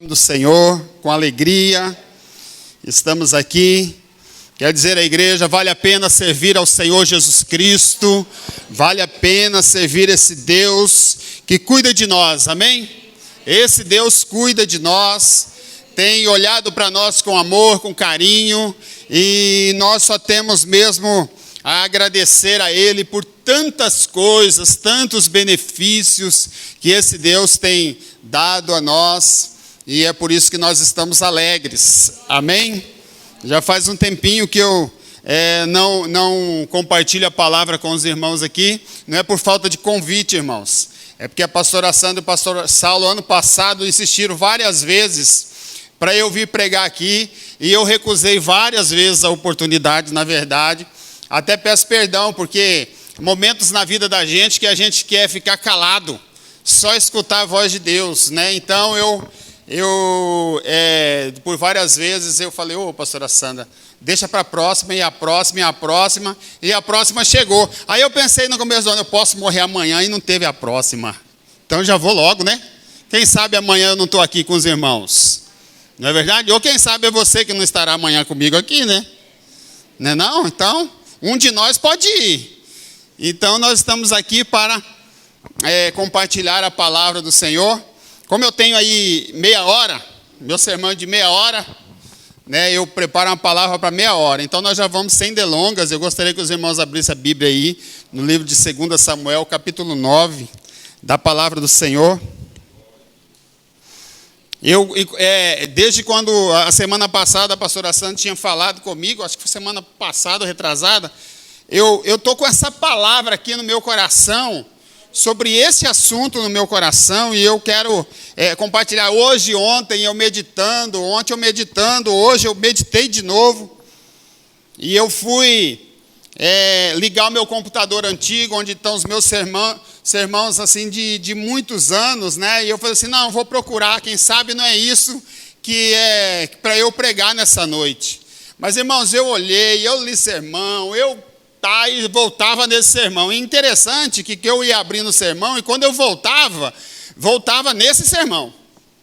Do Senhor, com alegria, estamos aqui. Quero dizer à igreja, vale a pena servir ao Senhor Jesus Cristo, vale a pena servir esse Deus que cuida de nós, amém? Esse Deus cuida de nós, tem olhado para nós com amor, com carinho, e nós só temos mesmo a agradecer a Ele por tantas coisas, tantos benefícios que esse Deus tem dado a nós. E é por isso que nós estamos alegres, amém? Já faz um tempinho que eu não compartilho a palavra com os irmãos aqui, não é por falta de convite, irmãos. É porque a pastora Sandra e o pastor Saulo, ano passado, insistiram várias vezes para eu vir pregar aqui, e eu recusei várias vezes a oportunidade, na verdade. Até peço perdão, porque momentos na vida da gente que a gente quer ficar calado, só escutar a voz de Deus, né? Então por várias vezes eu falei, pastora Sandra, deixa para a próxima, e a próxima, e a próxima, e a próxima chegou. Aí eu pensei no começo do ano, eu posso morrer amanhã, e não teve a próxima. Então já vou logo, né? Quem sabe amanhã eu não estou aqui com os irmãos. Não é verdade? Ou quem sabe é você que não estará amanhã comigo aqui, né? Não é não? Então, um de nós pode ir. Então nós estamos aqui para compartilhar a palavra do Senhor. Como eu tenho aí meia hora, meu sermão é de meia hora, né, eu preparo uma palavra para meia hora. Então nós já vamos sem delongas. Eu gostaria que os irmãos abrissem a Bíblia aí, no livro de 2 Samuel, capítulo 9, da palavra do Senhor. Desde quando a semana passada a pastora Sandra tinha falado comigo, acho que foi semana passada, retrasada, eu estou com essa palavra aqui no meu coração, sobre esse assunto no meu coração, e eu quero compartilhar hoje, ontem eu meditando, hoje eu meditei de novo, e eu fui ligar o meu computador antigo, onde estão os meus sermãos assim, de muitos anos, né? E eu falei assim, não, vou procurar, quem sabe não é isso que é para eu pregar nessa noite. Mas, irmãos, eu olhei, eu li sermão, e voltava nesse sermão. E interessante que eu ia abrindo o sermão, e quando eu voltava nesse sermão.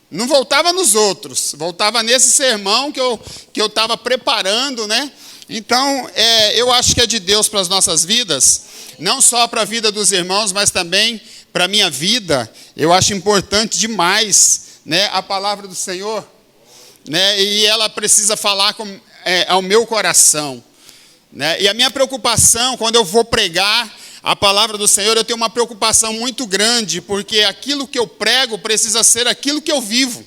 Não voltava nos outros, voltava nesse sermão que eu estava preparando, né? Então, eu acho que é de Deus para as nossas vidas, não só para a vida dos irmãos, mas também para a minha vida. Eu acho importante demais, né, a palavra do Senhor, né? E ela precisa falar ao meu coração. Né? E a minha preocupação, quando eu vou pregar a palavra do Senhor, eu tenho uma preocupação muito grande, porque aquilo que eu prego precisa ser aquilo que eu vivo.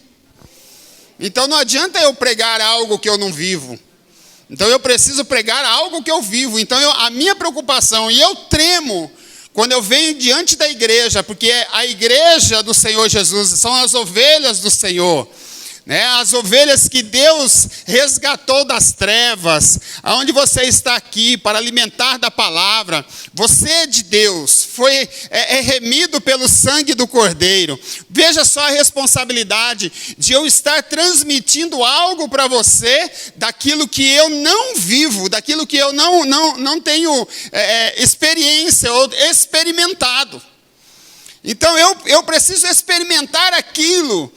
Então não adianta eu pregar algo que eu não vivo. Então eu preciso pregar algo que eu vivo. Então a minha preocupação, e eu tremo quando eu venho diante da igreja, porque a igreja do Senhor Jesus são as ovelhas do Senhor. Né, as ovelhas que Deus resgatou das trevas, aonde você está aqui para alimentar da palavra, você é de Deus, é remido pelo sangue do Cordeiro. Veja só a responsabilidade de eu estar transmitindo algo para você, daquilo que eu não vivo, daquilo que eu não tenho experiência ou experimentado. Então eu preciso experimentar aquilo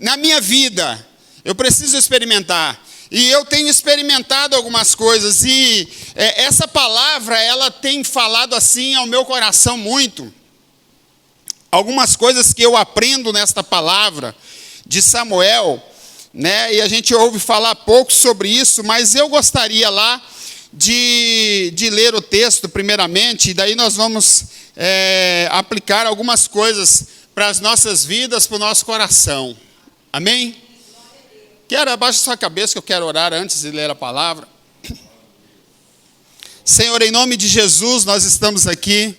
na minha vida, eu preciso experimentar, e eu tenho experimentado algumas coisas, e essa palavra, ela tem falado assim ao meu coração muito, algumas coisas que eu aprendo nesta palavra de Samuel, né, e a gente ouve falar pouco sobre isso, mas eu gostaria lá de ler o texto primeiramente, e daí nós vamos aplicar algumas coisas para as nossas vidas, para o nosso coração. Amém? Abaixa sua cabeça que eu quero orar antes de ler a palavra. Senhor, em nome de Jesus, nós estamos aqui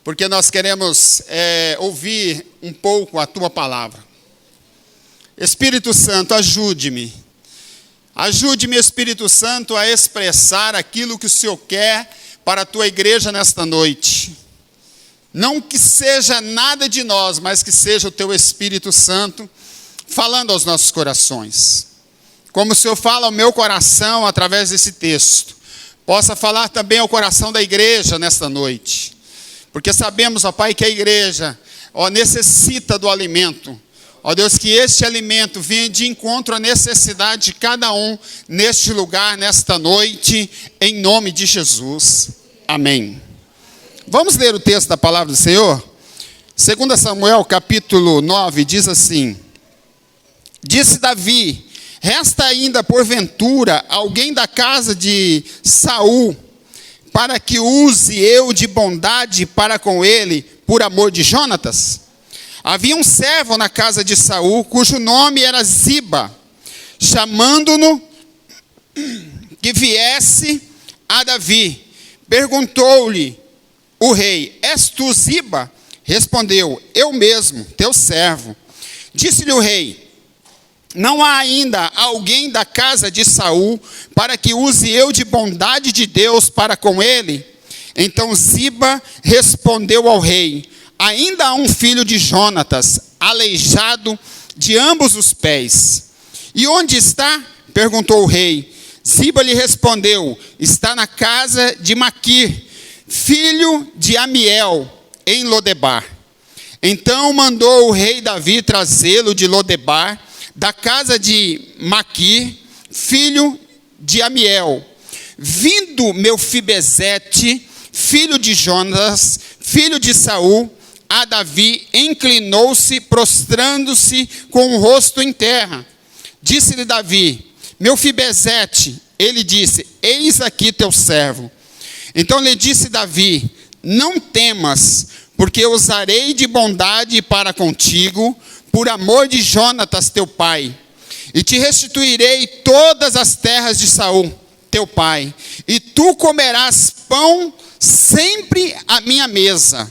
porque nós queremos ouvir um pouco a Tua palavra. Espírito Santo, ajude-me. Ajude-me, Espírito Santo, a expressar aquilo que o Senhor quer para a Tua igreja nesta noite. Não que seja nada de nós, mas que seja o Teu Espírito Santo falando aos nossos corações. Como o Senhor fala ao meu coração através desse texto, possa falar também ao coração da igreja nesta noite. Porque sabemos, ó Pai, que a igreja necessita do alimento. Ó Deus, que este alimento venha de encontro à necessidade de cada um neste lugar, nesta noite, em nome de Jesus. Amém. Vamos ler o texto da palavra do Senhor? 2 Samuel, capítulo 9, diz assim: Disse Davi: resta ainda porventura alguém da casa de Saul, para que use eu de bondade para com ele, por amor de Jonatas? Havia um servo na casa de Saul, cujo nome era Ziba, chamando-no que viesse a Davi. Perguntou-lhe o rei: és tu Ziba? Respondeu: eu mesmo, teu servo. Disse-lhe o rei: não há ainda alguém da casa de Saul, para que use eu de bondade de Deus para com ele? Então Ziba respondeu ao rei: ainda há um filho de Jonatas, aleijado de ambos os pés. E onde está? Perguntou o rei. Ziba lhe respondeu: está na casa de Maquir, filho de Amiel, em Lodebar. Então mandou o rei Davi trazê-lo de Lodebar, da casa de Maquir, filho de Amiel. Vindo Mefibosete, filho de Jonatas, filho de Saul, a Davi, inclinou-se, prostrando-se com o rosto em terra. Disse-lhe Davi: Mefibosete. Ele disse: eis aqui teu servo. Então lhe disse Davi: não temas, porque eu usarei de bondade para contigo, por amor de Jonatas teu pai, e te restituirei todas as terras de Saul teu pai, e tu comerás pão sempre à minha mesa.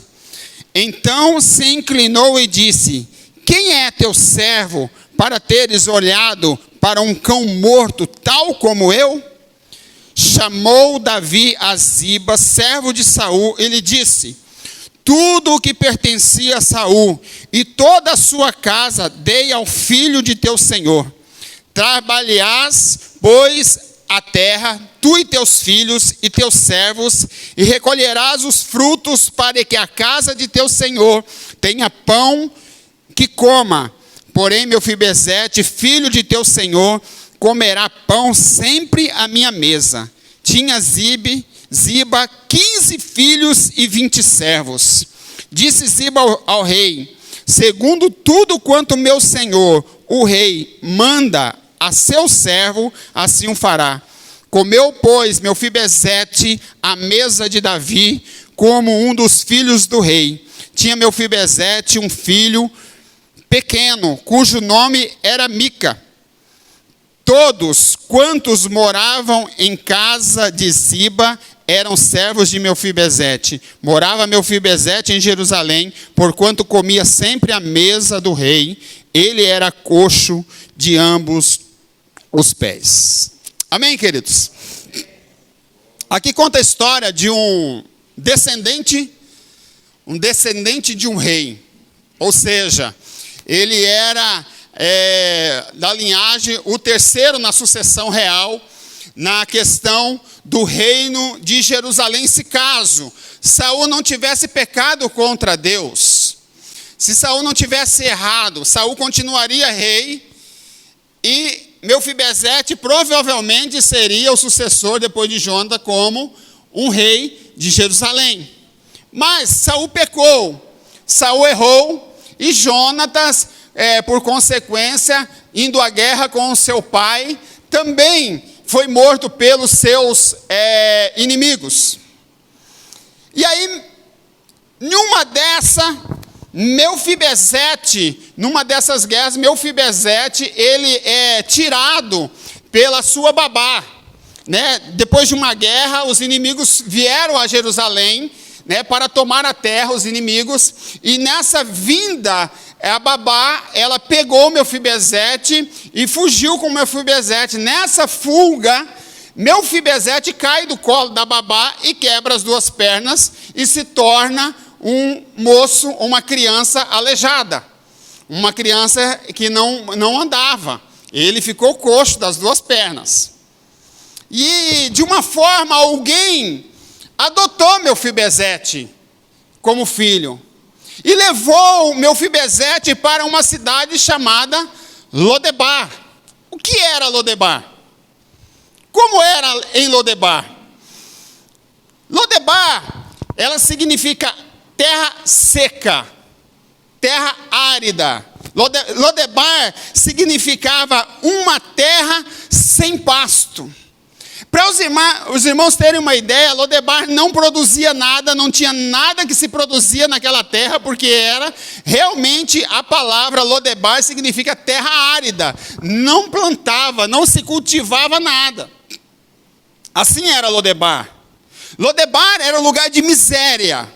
Então se inclinou e disse: quem é teu servo, para teres olhado para um cão morto, tal como eu? Chamou Davi a Ziba, servo de Saul, e lhe disse: tudo o que pertencia a Saul e toda a sua casa dei ao filho de teu senhor. Trabalharás, pois, a terra, tu e teus filhos e teus servos, e recolherás os frutos, para que a casa de teu senhor tenha pão que coma. Porém, Mefibosete, filho de teu senhor, comerá pão sempre à minha mesa. Tinha Ziba 15 filhos e 20 servos. Disse Ziba ao rei: segundo tudo quanto meu senhor, o rei, manda a seu servo, assim o fará. Comeu, pois, Mefibosete à mesa de Davi, como um dos filhos do rei. Tinha Mefibosete um filho pequeno, cujo nome era Mica. Todos quantos moravam em casa de Ziba eram servos de Mefibosete. Morava Mefibosete em Jerusalém, porquanto comia sempre à mesa do rei. Ele era coxo de ambos os pés. Amém, queridos? Aqui conta a história de um descendente de um rei. Ou seja, ele era da linhagem, o terceiro na sucessão real, na questão do reino de Jerusalém, se caso Saul não tivesse pecado contra Deus. Se Saul não tivesse errado, Saul continuaria rei, e Mefibosete provavelmente seria o sucessor depois de Jonatas como um rei de Jerusalém. Mas Saul pecou, Saul errou, e Jonatas, por consequência, indo à guerra com o seu pai, também foi morto pelos seus inimigos. E aí, numa dessas guerras, Mefibosete, ele é tirado pela sua babá, né? Depois de uma guerra, os inimigos vieram a Jerusalém, né, para tomar a terra, os inimigos, e nessa vinda, a babá, ela pegou Mefibosete e fugiu com Mefibosete. Nessa fuga, Mefibosete cai do colo da babá e quebra as duas pernas e se torna um moço, uma criança aleijada. Uma criança que não andava. Ele ficou coxo das duas pernas. E, de uma forma, alguém adotou Mefibosete como filho. e levou Mefibosete para uma cidade chamada Lodebar. O que era Lodebar? Como era em Lodebar? Lodebar, ela significa terra seca, terra árida. Lodebar significava uma terra sem pasto. Para os irmãos terem uma ideia, Lodebar não produzia nada, não tinha nada que se produzia naquela terra, porque era realmente a palavra Lodebar significa terra árida. Não plantava, não se cultivava nada. Assim era Lodebar. Lodebar era um lugar de miséria.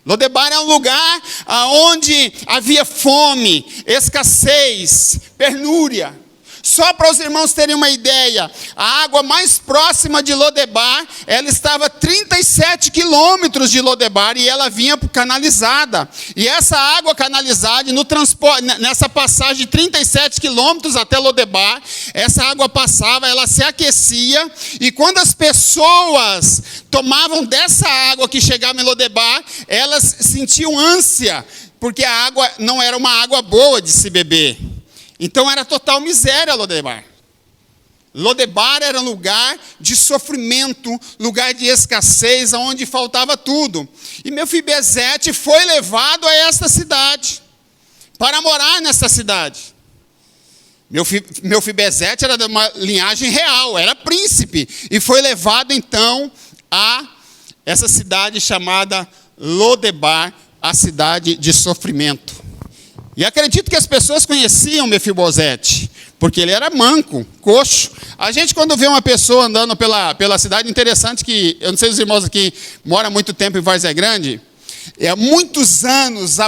Lodebar é um lugar onde havia fome, escassez, penúria. Só para os irmãos terem uma ideia, a água mais próxima de Lodebar, ela estava a 37 quilômetros de Lodebar e ela vinha canalizada. E essa água canalizada, no transporte, nessa passagem de 37 quilômetros até Lodebar, essa água passava, ela se aquecia, e quando as pessoas tomavam dessa água que chegava em Lodebar, elas sentiam ânsia, porque a água não era uma água boa de se beber. Então era total miséria Lodebar. Lodebar era um lugar de sofrimento, lugar de escassez, onde faltava tudo. E Mefibosete foi levado a esta cidade, para morar nessa cidade. Mefibosete era de uma linhagem real, era príncipe, e foi levado então a essa cidade chamada Lodebar, a cidade de sofrimento. E acredito que as pessoas conheciam Mefibosete, porque ele era manco, coxo. A gente, quando vê uma pessoa andando pela cidade, interessante que, eu não sei se os irmãos aqui moram há muito tempo em Várzea Grande, há muitos anos,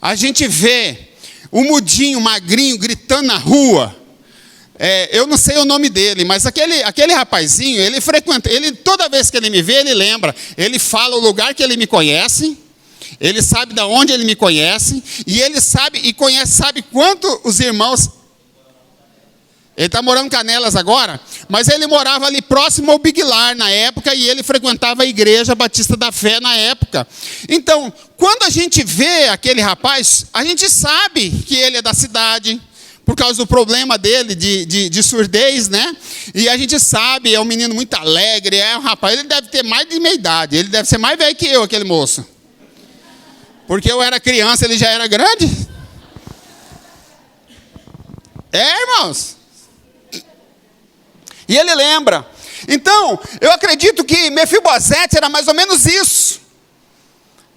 a gente vê o mudinho, magrinho, gritando na rua. Eu não sei o nome dele, mas aquele rapazinho, ele frequenta, toda vez que ele me vê, ele lembra, ele fala o lugar que ele me conhece, ele sabe de onde ele me conhece, e ele sabe quanto os irmãos. Ele está morando em Canelas agora, mas ele morava ali próximo ao Biglar na época, e ele frequentava a Igreja Batista da Fé na época. Então, quando a gente vê aquele rapaz, a gente sabe que ele é da cidade, por causa do problema dele de surdez, né? E a gente sabe, é um menino muito alegre, é um rapaz, ele deve ter mais de meia idade, ele deve ser mais velho que eu, aquele moço. Porque eu era criança, ele já era grande. Irmãos. E ele lembra. Então, eu acredito que Mefibosete era mais ou menos isso.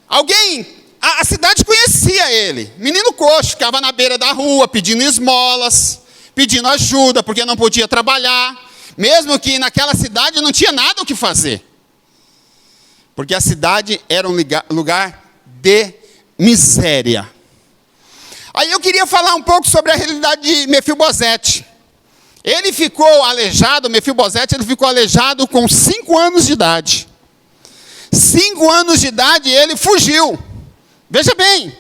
A cidade conhecia ele. Menino coxo, ficava na beira da rua, pedindo esmolas, pedindo ajuda, porque não podia trabalhar. Mesmo que naquela cidade não tinha nada o que fazer. Porque a cidade era um lugar de miséria. Aí eu queria falar um pouco sobre a realidade de Mefibosete. Ele ficou aleijado, Mefibosete, ele ficou aleijado com 5 anos de idade. 5 anos de idade ele fugiu. Veja bem,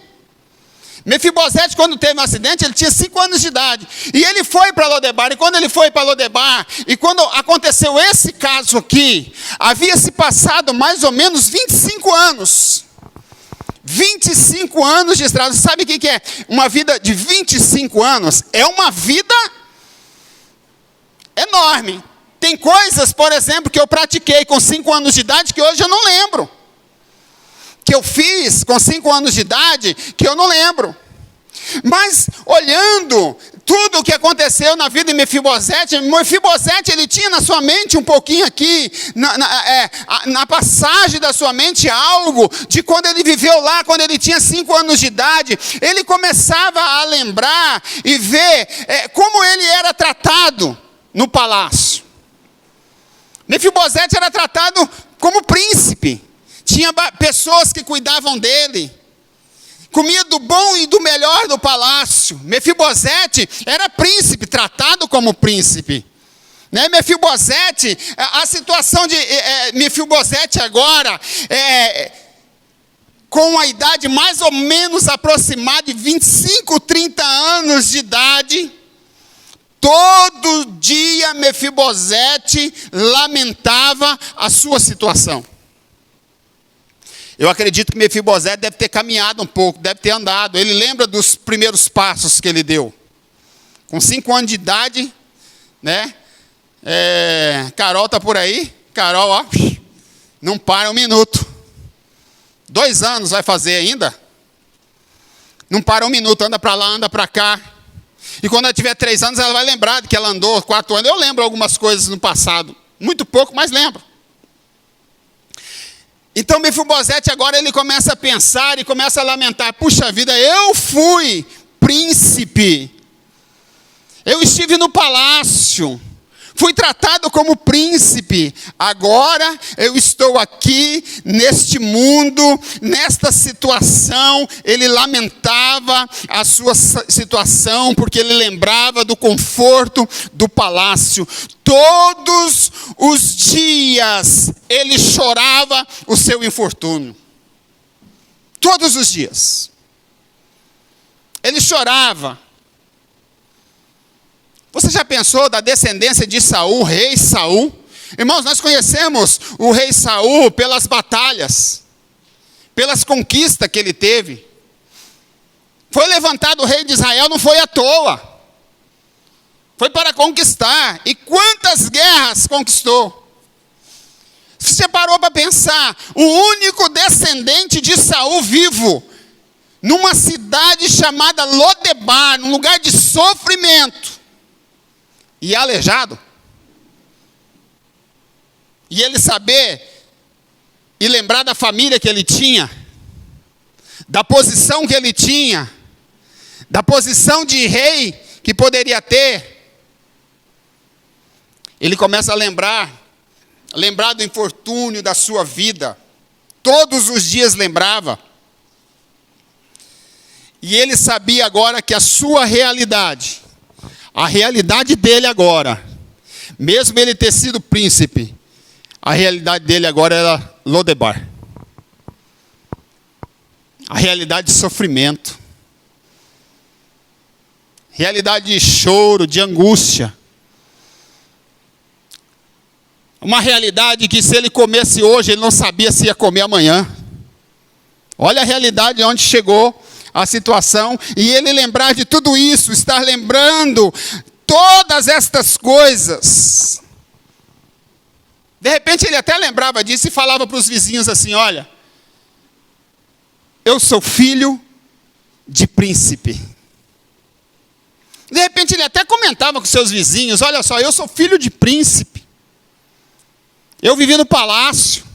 Mefibosete, quando teve um acidente, ele tinha 5 anos de idade. E ele foi para Lodebar. E quando ele foi para Lodebar, e quando aconteceu esse caso aqui, havia se passado mais ou menos 25 anos. 25 anos de estrada. Sabe o que é uma vida de 25 anos? É uma vida enorme. Tem coisas, por exemplo, que eu pratiquei com 5 anos de idade que hoje eu não lembro. Que eu fiz com 5 anos de idade que eu não lembro. Mas olhando tudo o que aconteceu na vida de Mefibosete, ele tinha na sua mente um pouquinho aqui, na passagem da sua mente, algo de quando ele viveu lá, quando ele tinha 5 anos de idade. Ele começava a lembrar e ver como ele era tratado no palácio. Mefibosete era tratado como príncipe. Tinha pessoas que cuidavam dele. Comia do bom e do melhor do palácio. Mefibosete era príncipe, tratado como príncipe. Né? Mefibosete, a situação de Mefibosete agora, com a idade mais ou menos aproximada de 25, 30 anos de idade, todo dia Mefibosete lamentava a sua situação. Eu acredito que Mefibosete deve ter caminhado um pouco, deve ter andado. Ele lembra dos primeiros passos que ele deu. Com 5 anos de idade, né? Carol está por aí. Carol, ó, não para um minuto. 2 anos vai fazer ainda. Não para um minuto, anda para lá, anda para cá. E quando ela tiver 3 anos, ela vai lembrar de que ela andou 4 anos. Eu lembro algumas coisas no passado. Muito pouco, mas lembro. Então Mefibosete agora ele começa a pensar e começa a lamentar. Puxa vida, eu fui príncipe. Eu estive no palácio. Fui tratado como príncipe. Agora eu estou aqui, neste mundo, nesta situação. Ele lamentava a sua situação, porque ele lembrava do conforto do palácio. Todos os dias ele chorava o seu infortúnio. Todos os dias. Ele chorava. Você já pensou da descendência de Saul, rei Saul? Irmãos, nós conhecemos o rei Saul pelas batalhas, pelas conquistas que ele teve. Foi levantado o rei de Israel, não foi à toa. Foi para conquistar. E quantas guerras conquistou? Você parou para pensar, o único descendente de Saul vivo, numa cidade chamada Lodebar, num lugar de sofrimento, e aleijado, e ele saber e lembrar da família que ele tinha, da posição que ele tinha, da posição de rei que poderia ter, ele começa a lembrar do infortúnio da sua vida. Todos os dias lembrava. E ele sabia agora que a sua realidade, a realidade dele agora, mesmo ele ter sido príncipe, a realidade dele agora era Lodebar. A realidade de sofrimento. Realidade de choro, de angústia. Uma realidade que se ele comesse hoje, ele não sabia se ia comer amanhã. Olha a realidade onde chegou a situação, e ele lembrar de tudo isso, estar lembrando todas estas coisas. De repente ele até lembrava disso e falava para os vizinhos assim: olha, eu sou filho de príncipe. De repente ele até comentava com seus vizinhos: olha só, eu sou filho de príncipe. Eu vivi no palácio.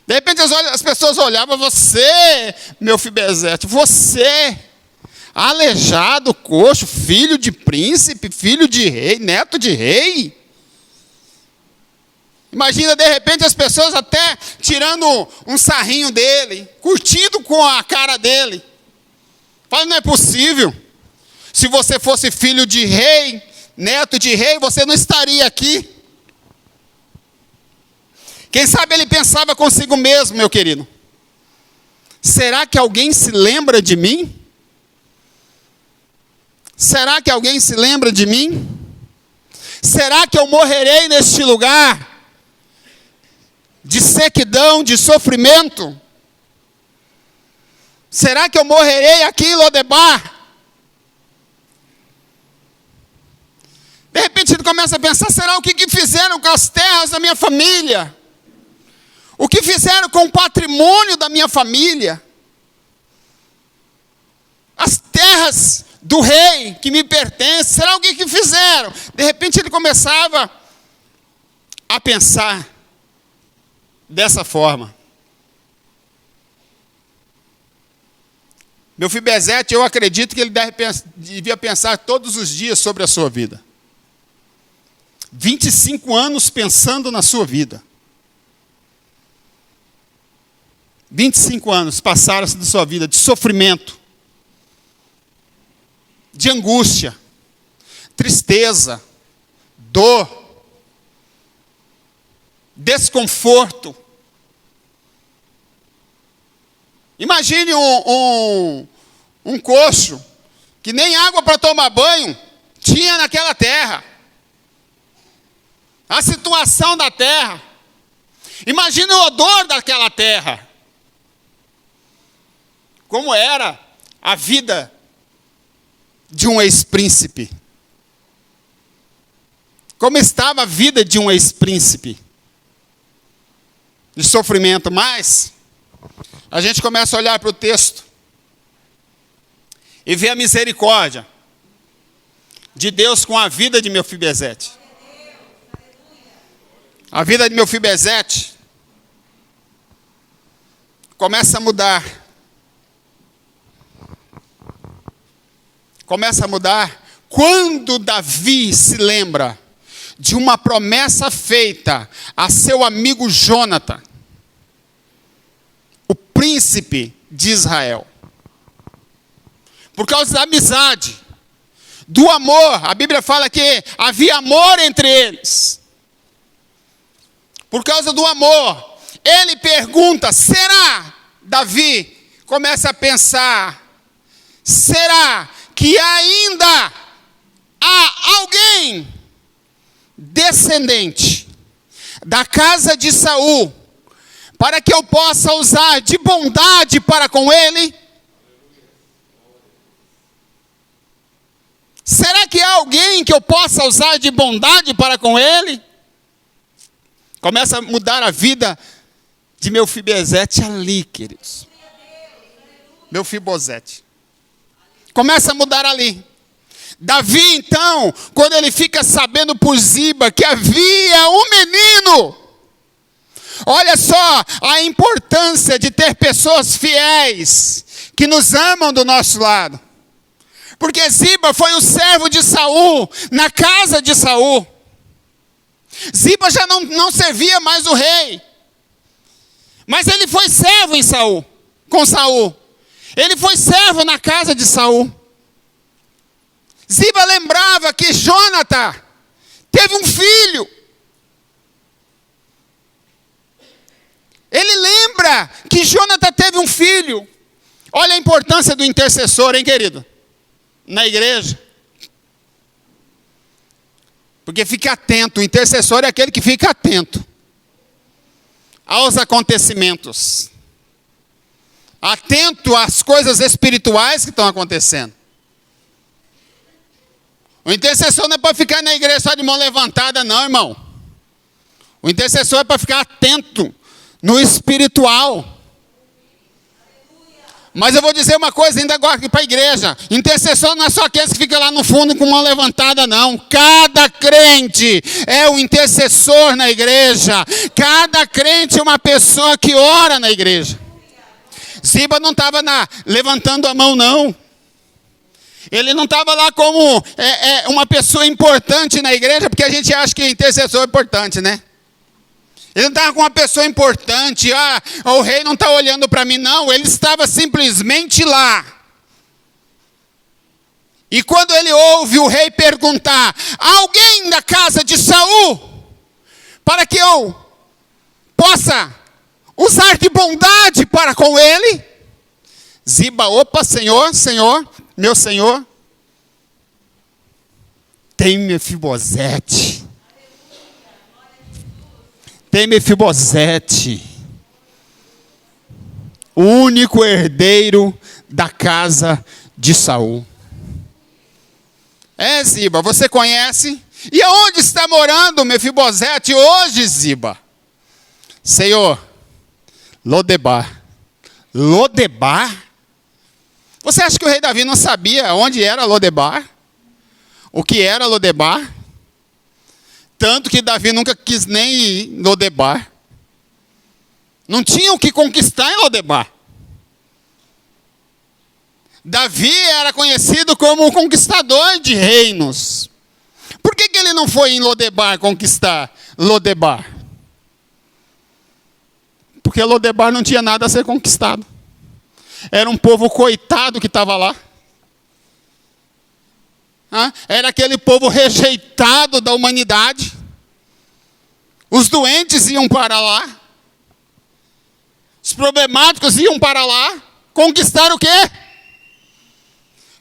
De repente as pessoas olhavam: você, Mefibosete, você, aleijado, coxo, filho de príncipe, filho de rei, neto de rei. Imagina, de repente, as pessoas até tirando um sarrinho dele, curtindo com a cara dele. Fala: não é possível. Se você fosse filho de rei, neto de rei, você não estaria aqui. Quem sabe ele pensava consigo mesmo, meu querido: será que alguém se lembra de mim? Será que alguém se lembra de mim? Será que eu morrerei neste lugar de sequidão, de sofrimento? Será que eu morrerei aqui em Lodebar? De repente ele começa a pensar: será o que fizeram com as terras da minha família? O que fizeram com o patrimônio da minha família? As terras do rei que me pertencem, será o que fizeram? De repente ele começava a pensar dessa forma. Mefibosete, eu acredito que ele devia pensar todos os dias sobre a sua vida. 25 anos pensando na sua vida. 25 anos passaram-se da sua vida de sofrimento, de angústia, tristeza, dor, desconforto. Imagine um coxo que nem água para tomar banho tinha naquela terra. A situação da terra. Imagine o odor daquela terra. como era a vida de um ex-príncipe. Como estava a vida de um ex-príncipe. De sofrimento. Mas a gente começa a olhar para o texto e ver a misericórdia de Deus com a vida de Mefibosete. A vida de Mefibosete começa a mudar. Começa a mudar quando Davi se lembra de uma promessa feita a seu amigo Jônatan, o príncipe de Israel. Por causa da amizade, do amor, a Bíblia fala que havia amor entre eles. Por causa do amor, ele pergunta, será, Davi começa a pensar, será que ainda há alguém descendente da casa de Saul, para que eu possa usar de bondade para com ele? Será que há alguém que eu possa usar de bondade para com ele? Começa a mudar a vida de Mefibosete ali, queridos. Mefibosete. Começa a mudar ali. Davi, então, quando ele fica sabendo por Ziba que havia um menino, olha só a importância de ter pessoas fiéis, que nos amam do nosso lado. Porque Ziba foi o servo de Saul, na casa de Saul. Ziba já não servia mais o rei. Mas ele foi servo em Saul, com Saul. Ele foi servo na casa de Saul. Ziba lembrava que Jônatan teve um filho. Ele lembra que Jônatan teve um filho. Olha a importância do intercessor, hein, querido? Na igreja. Porque fique atento, o intercessor é aquele que fica atento aos acontecimentos. Atento às coisas espirituais que estão acontecendo. O intercessor não é para ficar na igreja só de mão levantada, não, irmão. O intercessor é para ficar atento no espiritual. Mas eu vou dizer uma coisa ainda agora aqui para a igreja. Intercessor não é só aqueles que ficam lá no fundo com mão levantada, não. Cada crente é um intercessor na igreja. Cada crente é uma pessoa que ora na igreja. Ziba não estava levantando a mão, não. Ele não estava lá como uma pessoa importante na igreja, porque a gente acha que intercessor é importante, né? Ele não estava com uma pessoa importante, o rei não está olhando para mim, não. Ele estava simplesmente lá. E quando ele ouve o rei perguntar, alguém da casa de Saul, para que eu possa usar de bondade para com ele, Ziba, opa, Senhor, meu Senhor, tem Mefibosete. Tem Mefibosete, o único herdeiro da casa de Saul. Ziba, você conhece? E aonde está morando Mefibosete hoje, Ziba? Senhor, Lodebar. Lodebar? Você acha que o rei Davi não sabia onde era Lodebar? O que era Lodebar? Tanto que Davi nunca quis nem ir em Lodebar. Não tinha o que conquistar em Lodebar. Davi era conhecido como o conquistador de reinos. Por que ele não foi em Lodebar conquistar Lodebar? Porque Lodebar não tinha nada a ser conquistado. Era um povo coitado que estava lá. Era aquele povo rejeitado da humanidade. Os doentes iam para lá. Os problemáticos iam para lá. Conquistar o quê?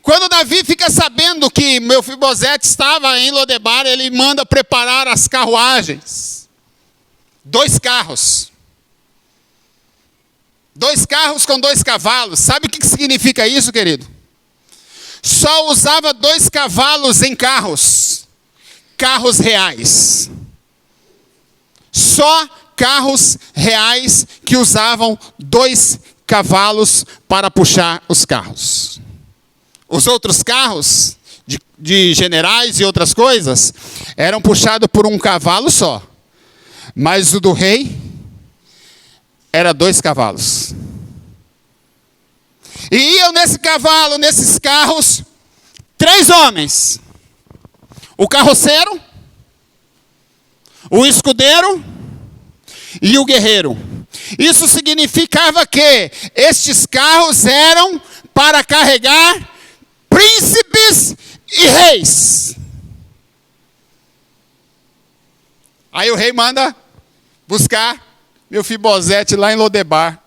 Quando Davi fica sabendo que Mefibosete estava em Lodebar, ele manda preparar as carruagens. 2 carros. 2 carros com 2 cavalos. Sabe o que significa isso, querido? Só usava 2 cavalos em carros. Carros reais. Só carros reais que usavam 2 cavalos para puxar os carros. Os outros carros, de generais e outras coisas, eram puxados por 1 cavalo só. Mas o do rei era 2 cavalos. E iam nesses carros, 3 homens. O carroceiro, o escudeiro e o guerreiro. Isso significava que estes carros eram para carregar príncipes e reis. Aí o rei manda buscar Mefibosete lá em Lodebar.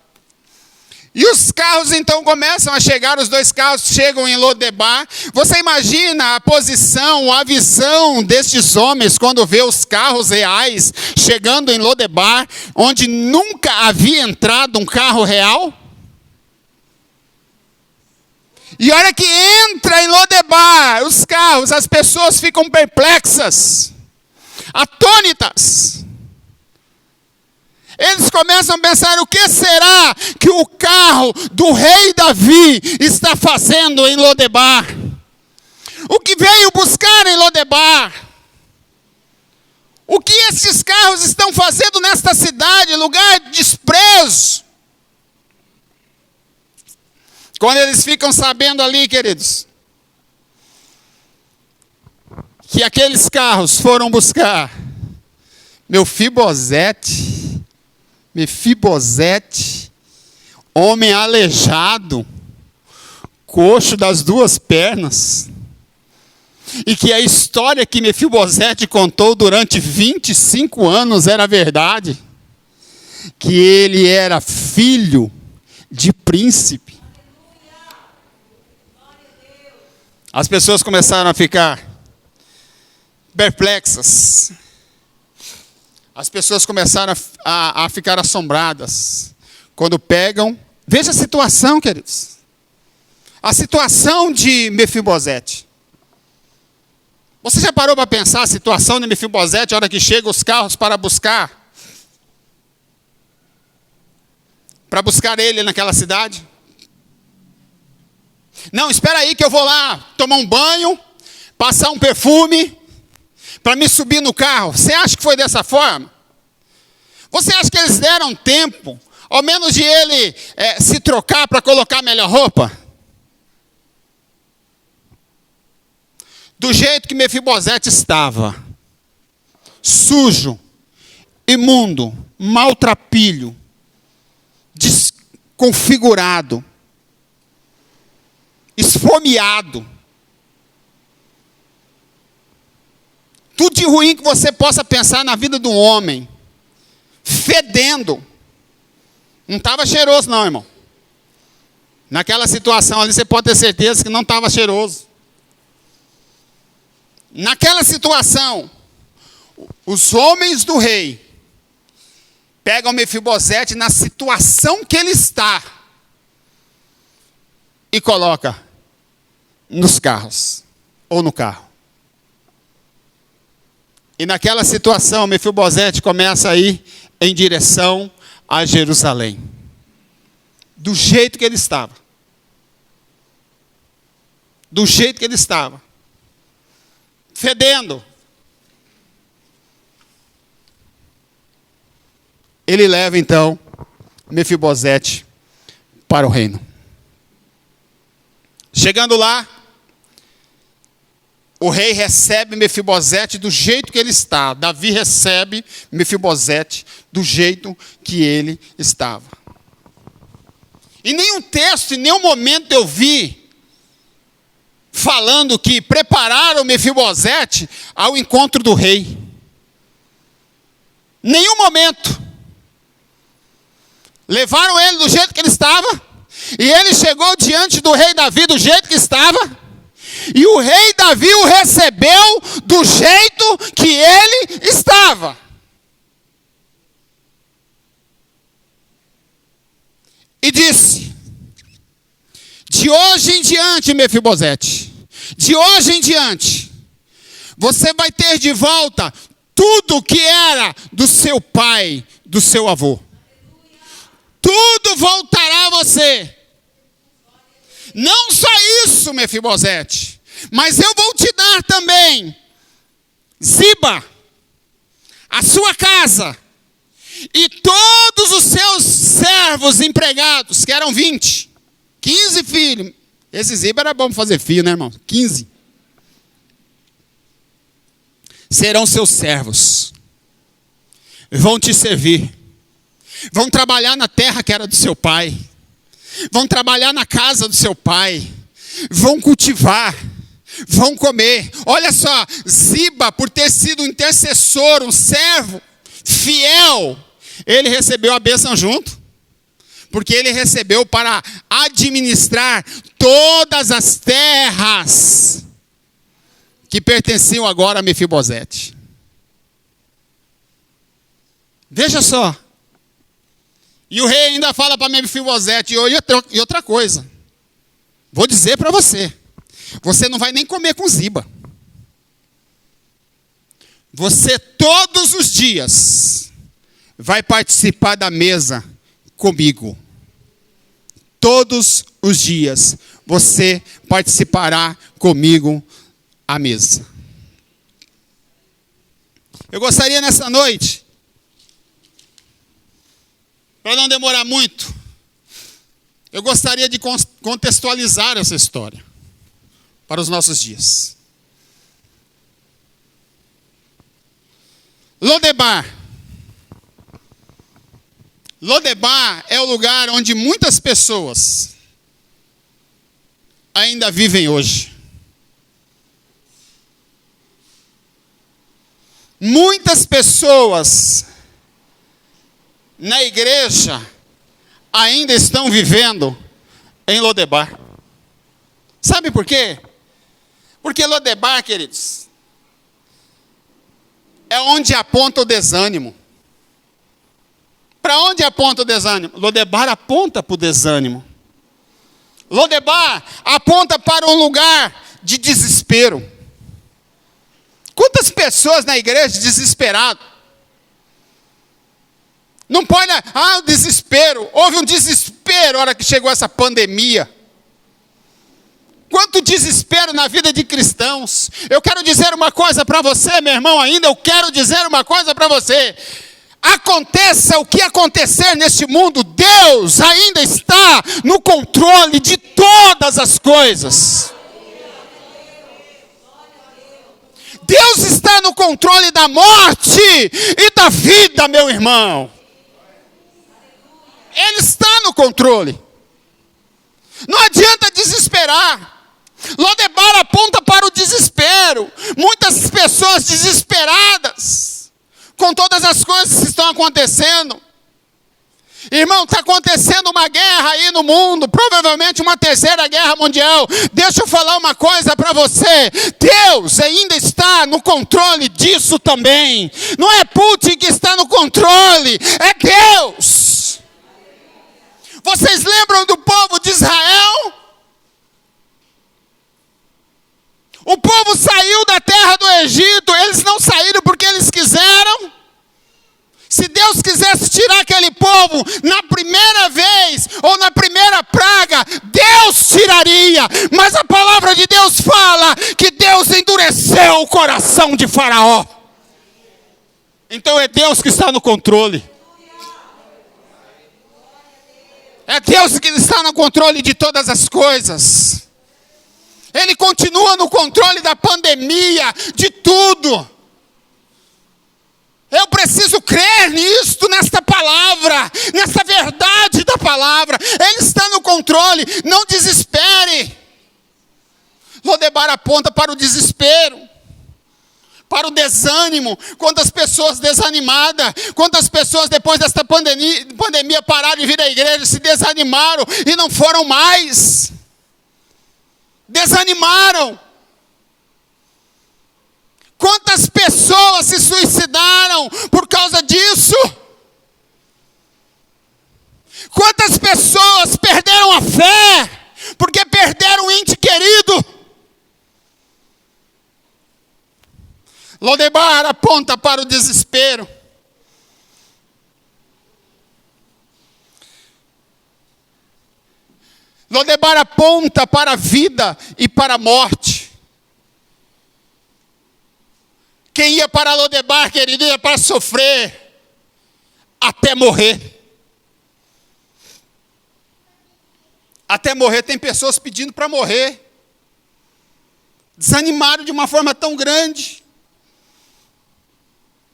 E os carros então começam a chegar, os 2 carros chegam em Lodebar. Você imagina a posição, a visão destes homens quando vê os carros reais chegando em Lodebar, onde nunca havia entrado um carro real? E a hora que entra em Lodebar, os carros, as pessoas ficam perplexas, atônitas. Eles começam a pensar, o que será que o carro do rei Davi está fazendo em Lodebar? O que veio buscar em Lodebar? O que esses carros estão fazendo nesta cidade, lugar de desprezo? Quando eles ficam sabendo ali, queridos, que aqueles carros foram buscar Mefibosete, homem aleijado, coxo das 2 pernas, e que a história que Mefibosete contou durante 25 anos era verdade, que ele era filho de príncipe. As pessoas começaram a ficar perplexas. As pessoas começaram a ficar assombradas. Quando pegam... Veja a situação, queridos. A situação de Mefibosete. Você já parou para pensar a situação de Mefibosete, a hora que chegam os carros para buscar ele naquela cidade? Não, espera aí que eu vou lá tomar um banho, passar um perfume, para me subir no carro. Você acha que foi dessa forma? Você acha que eles deram tempo, ao menos de ele se trocar para colocar melhor roupa? Do jeito que Mefibosete estava, sujo, imundo, maltrapilho, desconfigurado, esfomeado. Tudo de ruim que você possa pensar na vida de um homem. Fedendo. Não estava cheiroso não, irmão. Naquela situação ali você pode ter certeza que não estava cheiroso. Naquela situação, os homens do rei pegam Mefibosete na situação que ele está e coloca nos carros, ou no carro. E naquela situação, Mefibosete começa a ir em direção a Jerusalém. Do jeito que ele estava. Do jeito que ele estava. Fedendo. Ele leva então Mefibosete para o reino. Chegando lá, o rei recebe Mefibosete do jeito que ele está. Davi recebe Mefibosete do jeito que ele estava. Em nenhum texto, em nenhum momento eu vi falando que prepararam Mefibosete ao encontro do rei. Nenhum momento. Levaram ele do jeito que ele estava. E ele chegou diante do rei Davi do jeito que estava. E o rei Davi o recebeu do jeito que ele estava. disse: de hoje em diante, Mefibosete, de hoje em diante, você vai ter de volta tudo que era do seu pai, do seu avô. Tudo voltará a você. Não só isso, Mefibosete, mas eu vou te dar também Ziba, a sua casa, e todos os seus servos empregados, que eram 20, 15 filhos. Esse Ziba era bom para fazer filho, né, irmão? 15. Serão seus servos. Vão te servir. Vão trabalhar na terra que era do seu pai. Vão trabalhar na casa do seu pai. Vão cultivar. Vão comer. Olha só, Ziba, por ter sido um intercessor, um servo fiel, ele recebeu a bênção junto. Porque ele recebeu para administrar todas as terras que pertenciam agora a Mefibosete. Veja só. E o rei ainda fala para Mefibosete, e outra coisa. Vou dizer para você. Você não vai nem comer com Ziba. Você todos os dias vai participar da mesa comigo. Todos os dias você participará comigo à mesa. Eu gostaria nessa noite, para não demorar muito, eu gostaria de contextualizar essa história para os nossos dias. Lodebar. Lodebar é o lugar onde muitas pessoas ainda vivem hoje. Muitas pessoas na igreja ainda estão vivendo em Lodebar. Sabe por quê? Porque Lodebar, queridos, é onde aponta o desânimo. Para onde aponta o desânimo? Lodebar aponta para o desânimo. Lodebar aponta para um lugar de desespero. Quantas pessoas na igreja desesperadas? Não pode, o desespero. Houve um desespero na hora que chegou essa pandemia. Quanto desespero na vida de cristãos. Eu quero dizer uma coisa para você, meu irmão, ainda. Eu quero dizer uma coisa para você. Aconteça o que acontecer neste mundo, Deus ainda está no controle de todas as coisas. Deus está no controle da morte e da vida, meu irmão. Ele está no controle. Não adianta desesperar. Lodebar aponta para o desespero. Muitas pessoas desesperadas com todas as coisas que estão acontecendo. Irmão, está acontecendo uma guerra aí no mundo, provavelmente uma terceira guerra mundial. Deixa eu falar uma coisa para você. Deus ainda está no controle disso também. Não é Putin que está no controle, é Deus. Vocês lembram do povo de Israel? O povo saiu da terra do Egito, eles não saíram porque eles quiseram. Se Deus quisesse tirar aquele povo na primeira vez ou na primeira praga, Deus tiraria. Mas a palavra de Deus fala que Deus endureceu o coração de Faraó. Então é Deus que está no controle. É Deus que está no controle de todas as coisas. Ele continua no controle da pandemia, de tudo. Eu preciso crer nisto, nesta palavra, nesta verdade da palavra. Ele está no controle, não desespere. Lodebar aponta para o desespero, para o desânimo. Quantas pessoas desanimadas, quantas pessoas depois desta pandemia pararam de vir à igreja, se desanimaram e não foram mais. Desanimaram. Quantas pessoas se suicidaram por causa disso? Quantas pessoas perderam a fé porque perderam um ente querido. Lodebar aponta para o desespero. Lodebar aponta para a vida e para a morte. Quem ia para Lodebar, querido, ia para sofrer até morrer. Até morrer. Tem pessoas pedindo para morrer, desanimado de uma forma tão grande.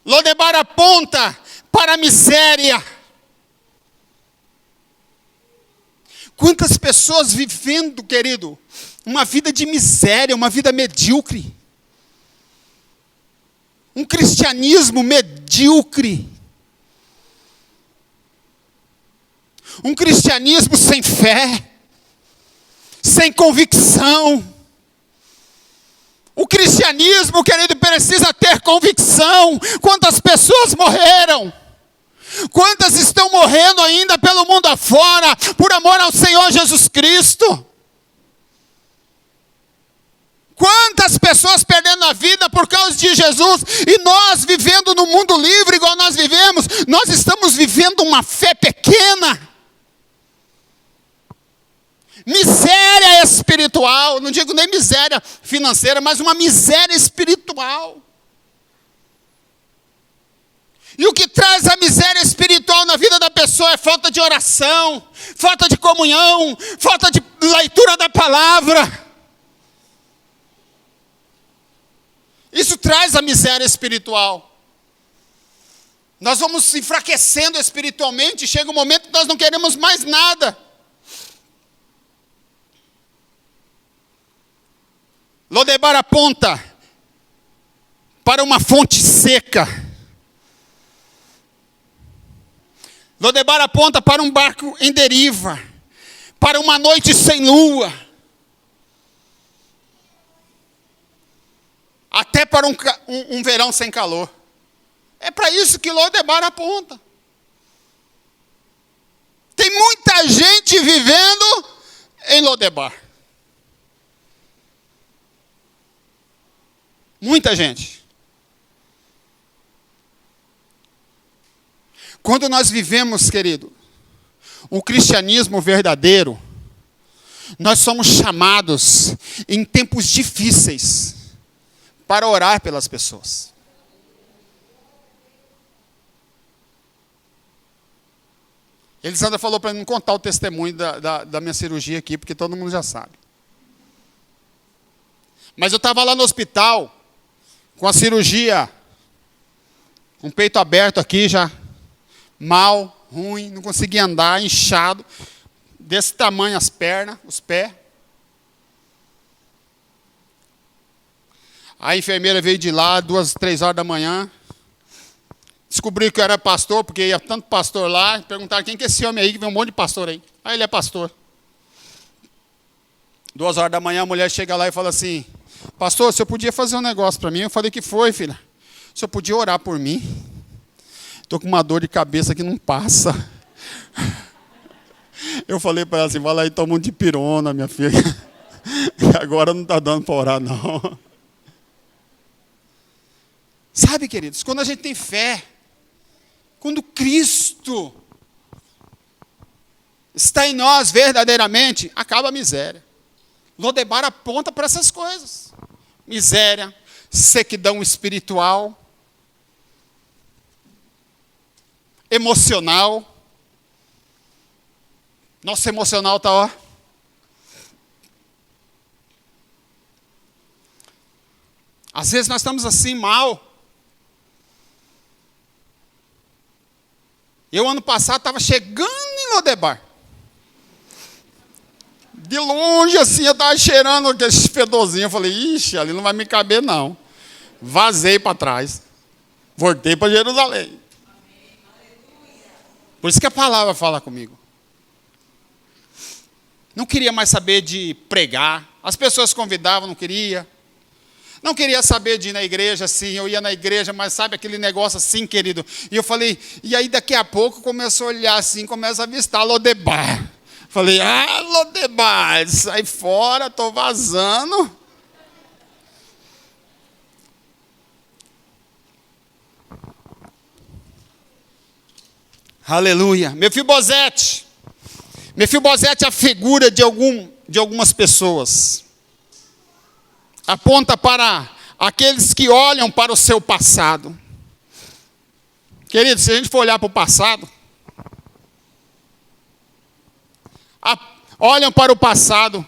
Lodebar aponta para a miséria. Quantas pessoas vivendo, querido, uma vida de miséria, uma vida medíocre. Um cristianismo medíocre. Um cristianismo sem fé, sem convicção. O cristianismo, querido, precisa ter convicção. Quantas pessoas morreram? Quantas estão morrendo ainda pelo mundo afora, por amor ao Senhor Jesus Cristo? Quantas pessoas perdendo a vida por causa de Jesus, e nós vivendo no mundo livre igual nós vivemos, nós estamos vivendo uma fé pequena. Miséria espiritual, não digo nem miséria financeira, mas uma miséria espiritual. E o que traz a miséria espiritual na vida da pessoa é falta de oração, falta de comunhão, falta de leitura da palavra. Isso traz a miséria espiritual. Nós vamos se enfraquecendo espiritualmente, e chega um momento que nós não queremos mais nada. Lodebar aponta para uma fonte seca. Lodebar aponta para um barco em deriva, para uma noite sem lua, até para um verão sem calor. É para isso que Lodebar aponta. Tem muita gente vivendo em Lodebar. Muita gente. Quando nós vivemos, querido, o cristianismo verdadeiro, nós somos chamados em tempos difíceis para orar pelas pessoas. Elisandra falou para mim não contar o testemunho da minha cirurgia aqui, porque todo mundo já sabe. Mas eu estava lá no hospital, com a cirurgia, com o peito aberto aqui já, mal, ruim, não conseguia andar, inchado, desse tamanho as pernas, os pés. A enfermeira veio de lá, 2, 3 horas da manhã, descobriu que eu era pastor, porque ia tanto pastor lá, e perguntaram quem que é esse homem aí, que vem um monte de pastor aí. Aí ele é pastor. 2 horas da manhã a mulher chega lá e fala assim: pastor, o senhor podia fazer um negócio para mim? Eu falei: que foi, filha? O senhor podia orar por mim? Estou com uma dor de cabeça que não passa. Eu falei para ela assim: vai lá e toma um dipirona, minha filha. Agora não está dando para orar, não. Sabe, queridos, quando a gente tem fé, quando Cristo está em nós verdadeiramente, acaba a miséria. Lodebar aponta para essas coisas. Miséria, sequidão espiritual, emocional. Nosso emocional está, ó. Às vezes nós estamos assim, mal. Eu, ano passado, estava chegando em Lodebar. De longe, assim, eu estava cheirando aquele fedorzinho. Eu falei: ixi, ali não vai me caber, não. Vazei para trás. Voltei para Jerusalém. Por isso que a palavra fala comigo. Não queria mais saber de pregar. As pessoas convidavam, não queria. Não queria saber de ir na igreja, assim, eu ia na igreja, mas sabe aquele negócio assim, querido? E eu falei, e aí daqui a pouco começou a olhar assim, começa a avistar Lodebar. Falei, Lodebar, sai fora, estou vazando. Aleluia. Mefibosete é a figura de algumas pessoas. Aponta para aqueles que olham para o seu passado. Querido, se a gente for olhar para o passado, olham para o passado,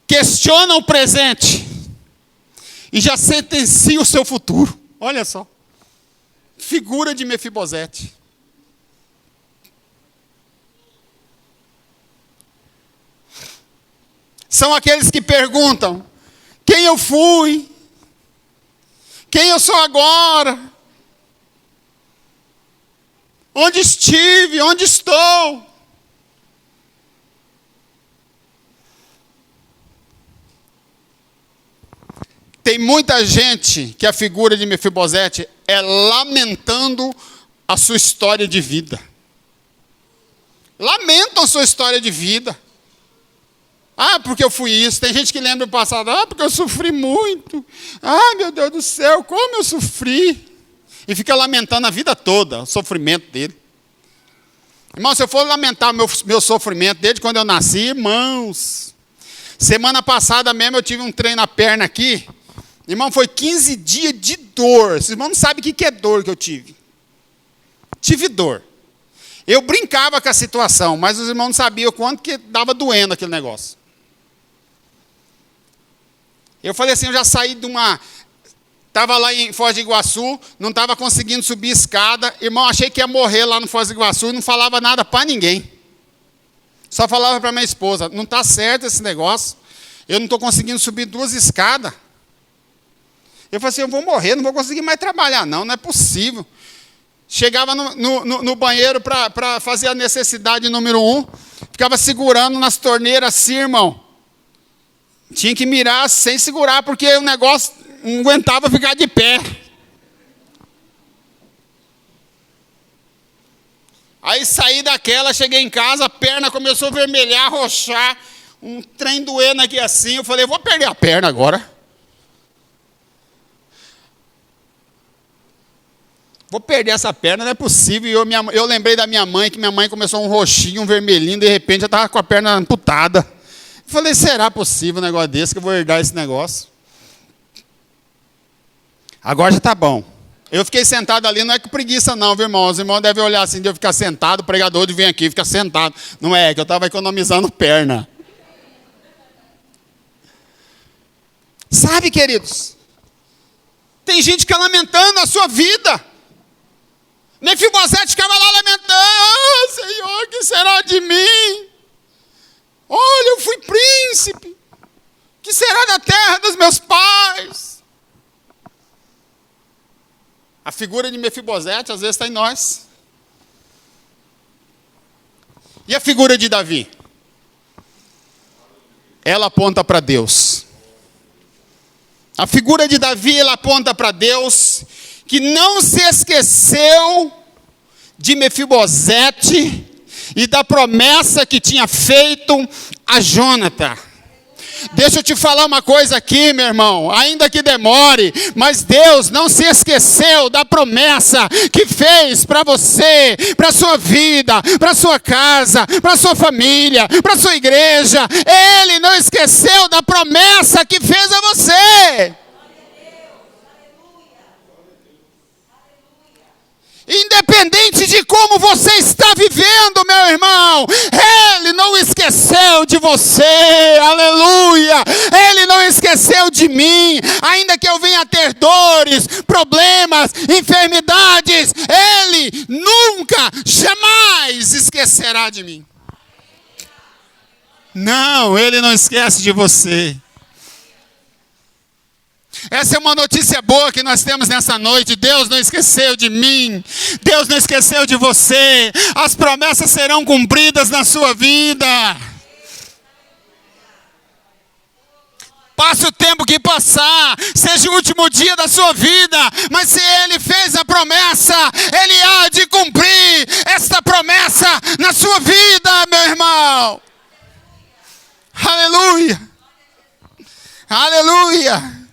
questionam o presente e já sentenciam o seu futuro. Olha só. Figura de Mefibosete. São aqueles que perguntam: quem eu fui? Quem eu sou agora? Onde estive? Onde estou? Tem muita gente que a figura de Mefibosete é lamentando a sua história de vida. Lamentam a sua história de vida. Porque eu fui isso. Tem gente que lembra do passado. Porque eu sofri muito. Meu Deus do céu, como eu sofri. E fica lamentando a vida toda, o sofrimento dele. Irmão, se eu for lamentar meu sofrimento desde quando eu nasci, irmãos. Semana passada mesmo eu tive um trem na perna aqui. Irmão, foi 15 dias de dor. Vocês irmãos não sabem o que é dor que eu tive. Tive dor. Eu brincava com a situação, mas os irmãos não sabiam o quanto que estava doendo aquele negócio. Eu falei assim, eu já saí de uma... Estava lá em Foz do Iguaçu, não estava conseguindo subir escada. Irmão, achei que ia morrer lá no Foz do Iguaçu e não falava nada para ninguém. Só falava para minha esposa, não está certo esse negócio. Eu não estou conseguindo subir 2 escadas. Eu falei assim, eu vou morrer, não vou conseguir mais trabalhar não é possível. Chegava no banheiro para fazer a necessidade número 1, ficava segurando nas torneiras assim, irmão. Tinha que mirar sem segurar, porque o negócio não aguentava ficar de pé. Aí saí daquela, cheguei em casa, a perna começou a vermelhar, roxar, um trem doendo aqui assim. Eu falei, vou perder a perna agora. Vou perder essa perna, não é possível. E eu lembrei da minha mãe, que minha mãe começou um roxinho, um vermelhinho, de repente já estava com a perna amputada. Eu falei, será possível um negócio desse, que eu vou herdar esse negócio? Agora já está bom. Eu fiquei sentado ali, não é que preguiça não, viu, irmão? Os irmãos devem olhar assim, de eu ficar sentado, o pregador de vir aqui, ficar sentado. Não é, que eu estava economizando perna. Sabe, queridos? Tem gente que está lamentando a sua vida. Mefibosete ficava lá lamentando, Senhor, que será de mim? Olha, eu fui príncipe. Que será da terra dos meus pais? A figura de Mefibosete, às vezes, está em nós. E a figura de Davi? Ela aponta para Deus. A figura de Davi, ela aponta para Deus, que não se esqueceu de Mefibosete e da promessa que tinha feito a Jônatan. Deixa eu te falar uma coisa aqui, meu irmão, ainda que demore, mas Deus não se esqueceu da promessa que fez para você, para sua vida, para sua casa, para sua família, para sua igreja. Ele não esqueceu da promessa que fez a você. Independente de como você está vivendo, meu irmão, Ele não esqueceu de você, aleluia. Ele não esqueceu de mim, ainda que eu venha ter dores, problemas, enfermidades, Ele nunca, jamais esquecerá de mim. Não, Ele não esquece de você. Essa é uma notícia boa que nós temos nessa noite. Deus não esqueceu de mim. Deus não esqueceu de você. As promessas serão cumpridas na sua vida. Passe o tempo que passar, seja o último dia da sua vida, mas se Ele fez a promessa, Ele há de cumprir esta promessa na sua vida, meu irmão. Aleluia. Aleluia.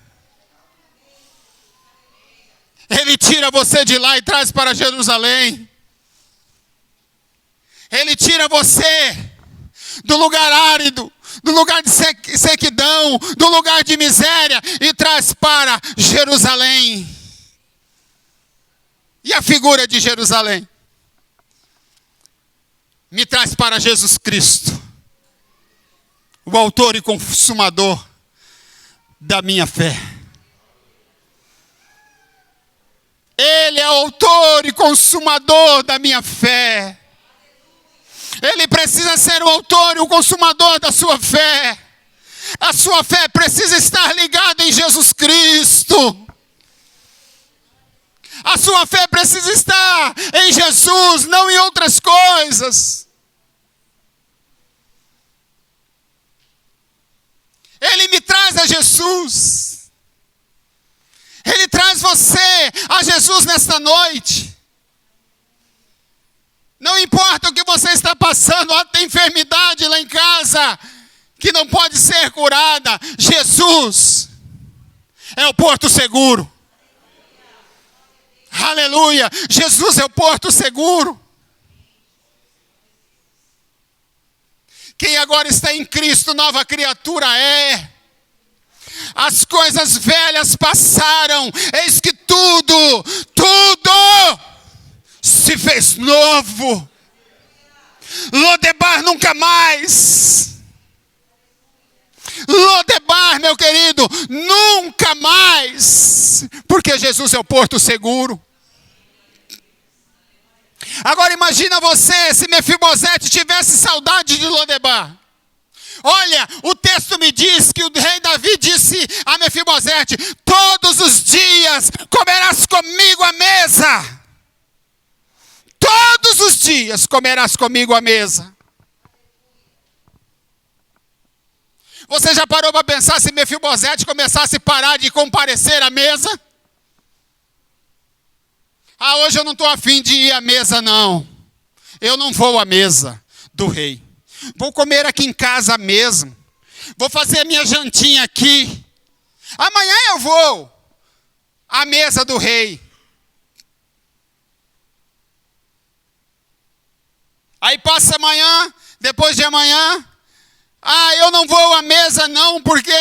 Ele tira você de lá e traz para Jerusalém. Ele tira você do lugar árido, do lugar de sequidão, do lugar de miséria e traz para Jerusalém. E a figura de Jerusalém me traz para Jesus Cristo, o autor e consumador da minha fé. Ele é o autor e consumador da minha fé. Ele precisa ser o autor e o consumador da sua fé. A sua fé precisa estar ligada em Jesus Cristo. A sua fé precisa estar em Jesus, não em outras coisas. Ele me traz a Jesus. Ele traz você a Jesus nesta noite. Não importa o que você está passando, tem enfermidade lá em casa que não pode ser curada. Jesus é o porto seguro. Aleluia! Jesus é o porto seguro. Quem agora está em Cristo, nova criatura é. As coisas velhas passaram, eis que tudo se fez novo. Lodebar nunca mais. Lodebar, meu querido, nunca mais. Porque Jesus é o porto seguro. Agora imagina você, se Mefibosete tivesse saudade de Lodebar. Olha, o texto me diz que o rei Davi disse a Mefibosete: todos os dias comerás comigo à mesa. Todos os dias comerás comigo à mesa. Você já parou para pensar se Mefibosete começasse a parar de comparecer à mesa? Ah, hoje eu não estou afim de ir à mesa, não. Eu não vou à mesa do rei. Vou comer aqui em casa mesmo. Vou fazer a minha jantinha aqui. Amanhã eu vou à mesa do rei. Aí passa amanhã, depois de amanhã. Ah, eu não vou à mesa não, porque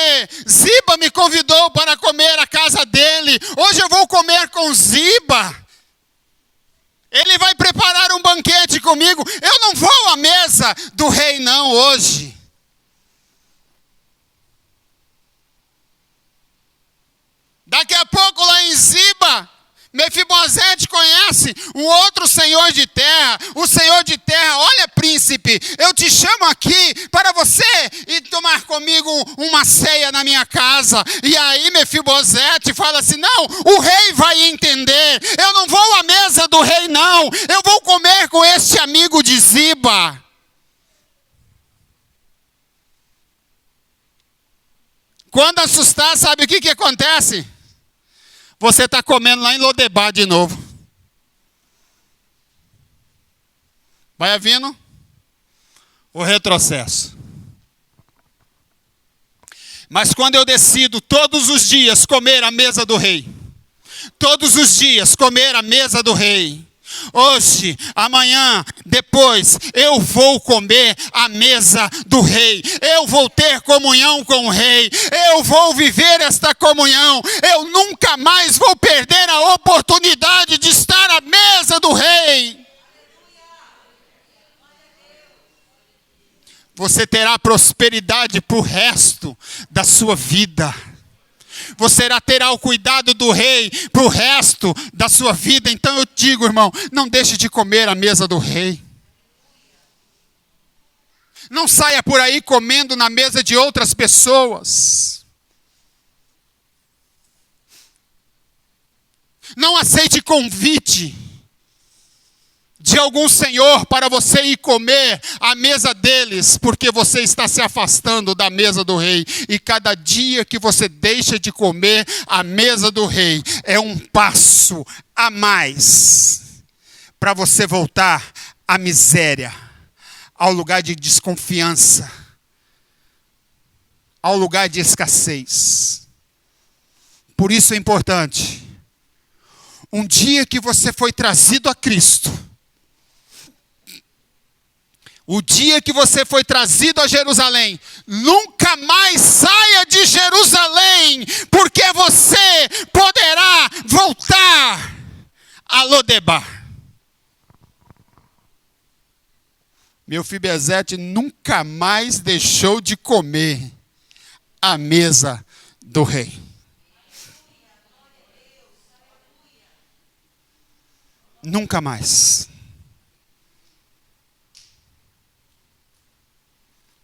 Ziba me convidou para comer à casa dele. Hoje eu vou comer com Ziba. Ele vai preparar um banquete comigo. Eu não vou à mesa do rei não hoje. Daqui a pouco lá em Ziba, Mefibosete conhece um outro senhor de terra. O senhor de terra: olha, príncipe, eu te chamo aqui para você ir tomar comigo uma ceia na minha casa. E aí Mefibosete fala assim: não, o rei vai entender. Eu não vou à mesa do rei não. Eu vou comer com este amigo de Ziba. Quando assustar, sabe o que acontece? Você está comendo lá em Lodebar de novo. Vai havendo o retrocesso. Mas quando eu decido todos os dias comer à mesa do rei, todos os dias comer à mesa do rei, hoje, amanhã, depois, eu vou comer à mesa do rei. Eu vou ter comunhão com o rei. Eu vou viver esta comunhão. Eu nunca mais vou perder a oportunidade de estar à mesa do rei. Você terá prosperidade para o resto da sua vida. Você terá o cuidado do rei para o resto da sua vida. Então eu digo, irmão, não deixe de comer à mesa do rei. Não saia por aí comendo na mesa de outras pessoas. Não aceite convite de de algum senhor para você ir comer à mesa deles, porque você está se afastando da mesa do rei. E cada dia que você deixa de comer à mesa do rei, é um passo a mais para você voltar à miséria, ao lugar de desconfiança, ao lugar de escassez. Por isso é importante, um dia que você foi trazido a Cristo, o dia que você foi trazido a Jerusalém, nunca mais saia de Jerusalém, porque você poderá voltar a Lodebar. Mefibosete nunca mais deixou de comer à mesa do rei. Nunca mais.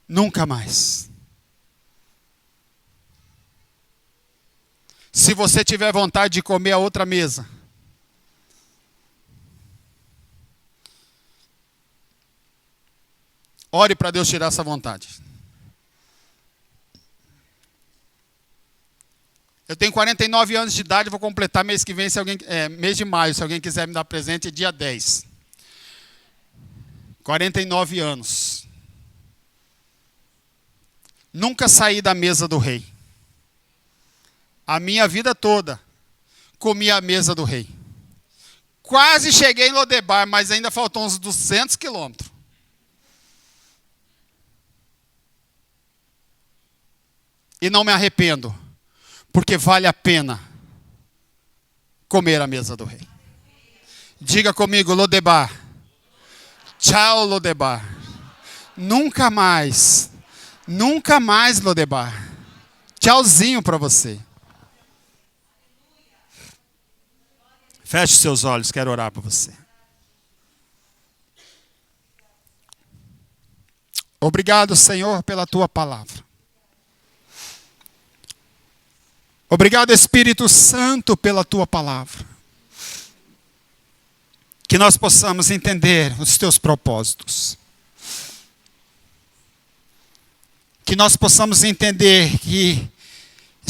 Nunca mais. Se você tiver vontade de comer a outra mesa, ore para Deus tirar essa vontade. Eu tenho 49 anos de idade, vou completar mês que vem, mês de maio, se alguém quiser me dar presente, dia 10. 49 anos. Nunca saí da mesa do rei. A minha vida toda, comi a mesa do rei. Quase cheguei em Lodebar, mas ainda faltou uns 200 quilômetros. E não me arrependo, porque vale a pena comer a mesa do rei. Diga comigo, Lodebar. Tchau, Lodebar. Nunca mais, Lodebar. Tchauzinho para você. Feche seus olhos, quero orar por você. Obrigado, Senhor, pela tua palavra. Obrigado, Espírito Santo, pela tua palavra. Que nós possamos entender os teus propósitos. Que nós possamos entender que